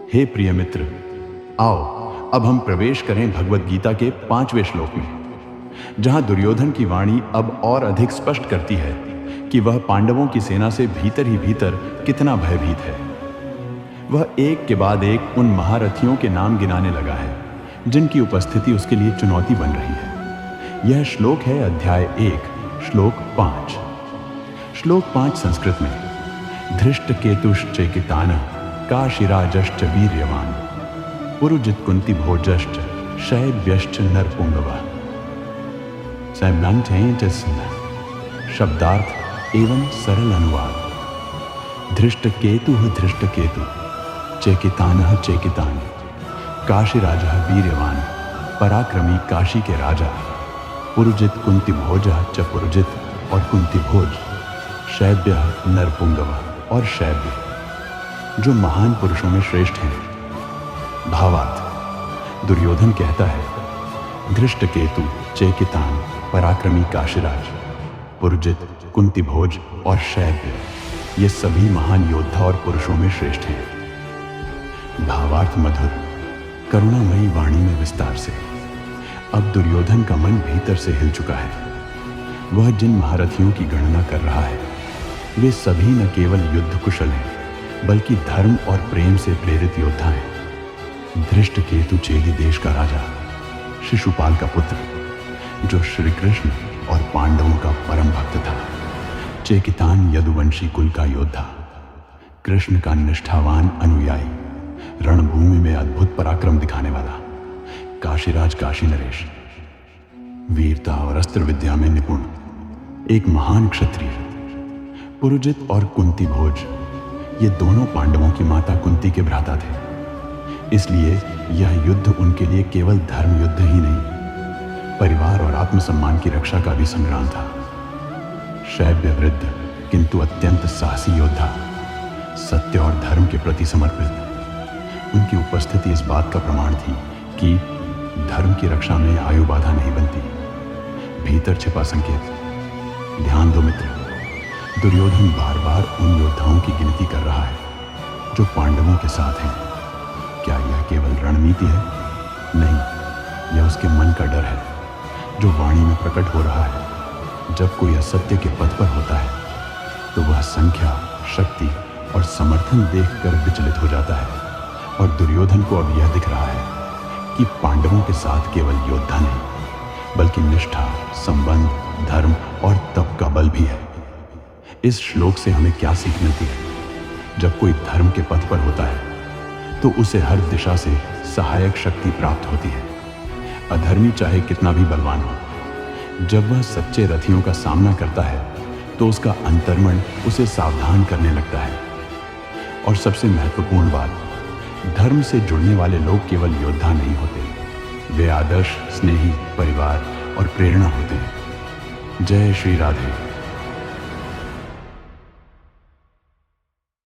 हे प्रिय मित्र, आओ अब हम प्रवेश करें भगवत गीता के 5वें श्लोक में, जहां दुर्योधन की वाणी अब और अधिक स्पष्ट करती है कि वह पांडवों की सेना से भीतर ही भीतर कितना भयभीत है। वह एक के बाद एक उन महारथियों के नाम गिनाने लगा है जिनकी उपस्थिति उसके लिए चुनौती बन रही है। यह श्लोक है अध्याय 1 श्लोक 5। श्लोक 5 संस्कृत में, धृष्ट केतुश्चैकितानः काशीराजश्च वीर्यवान पुरुजित कुंती भोजश्च शैब्यश्च नरपुंगवः। शब्दार्थ एवं सरल अनुवाद। धृष्ट केतु चेकितानः चेकितान काशीराजः वीर्यवान पराक्रमी काशी के राजा, पुरुजित कुंती भोजः च पुरुजित और कुंती भोज, शैब्य नरपुंगवः और शैब्य जो महान पुरुषों में श्रेष्ठ हैं। भावार्थ, दुर्योधन कहता है, धृष्ट केतु चेकितान पराक्रमी काशीराज, पुरुजित कुंती भोज और शैब्य ये सभी महान योद्धा और पुरुषों में श्रेष्ठ हैं। भावार्थ मधुर करुणामयी वाणी में विस्तार से अब दुर्योधन का मन भीतर से हिल चुका है। वह जिन महारथियों की गणना कर रहा है वे सभी न केवल युद्ध कुशल हैं बल्कि धर्म और प्रेम से प्रेरित योद्धा हैं। धृष्ट केतु चेदी देश का राजा, शिशुपाल का पुत्र, जो श्री कृष्ण और पांडवों का परम भक्त था। चेकितान यदुवंशी कुल का योद्धा, कृष्ण का निष्ठावान अनुयायी, रणभूमि में अद्भुत पराक्रम दिखाने वाला काशीराज काशी नरेश, वीरता और अस्त्र विद्या में निपुण एक महान क्षत्रिय। पुरुजित और कुंती भोज ये दोनों पांडवों की माता कुंती के भ्राता थे, इसलिए यह युद्ध उनके लिए केवल धर्म युद्ध ही नहीं, परिवार और आत्मसम्मान की रक्षा का भी संग्राम था। शैब्य वृद्ध किंतु अत्यंत साहसी योद्धा, सत्य और धर्म के प्रति समर्पित, उनकी उपस्थिति इस बात का प्रमाण थी कि धर्म की रक्षा में आयु बाधा नहीं बनती। भीतर छिपा संकेत। ध्यान दो मित्र, दुर्योधन बार बार उन योद्धाओं की गिनती कर रहा है जो पांडवों के साथ हैं। क्या यह केवल रणनीति है? नहीं, यह उसके मन का डर है जो वाणी में प्रकट हो रहा है। जब कोई असत्य के पथ पर होता है तो वह संख्या, शक्ति और समर्थन देखकर विचलित हो जाता है, और दुर्योधन को अब यह दिख रहा है कि पांडवों के साथ केवल योद्धा नहीं बल्कि निष्ठा, संबंध, धर्म और तप का बल भी है। इस श्लोक से हमें क्या सीख मिलती है? जब कोई धर्म के पथ पर होता है तो उसे हर दिशा से सहायक शक्ति प्राप्त होती है, अधर्मी चाहे कितना भी बलवान हो। जब वह सच्चे रथियों का सामना करता है तो उसका अंतर्मन उसे सावधान करने लगता है। और सबसे महत्वपूर्ण बात, धर्म से जुड़ने वाले लोग केवल योद्धा नहीं होते, वे आदर्श, स्नेही, परिवार और प्रेरणा होते हैं। जय श्री राधे।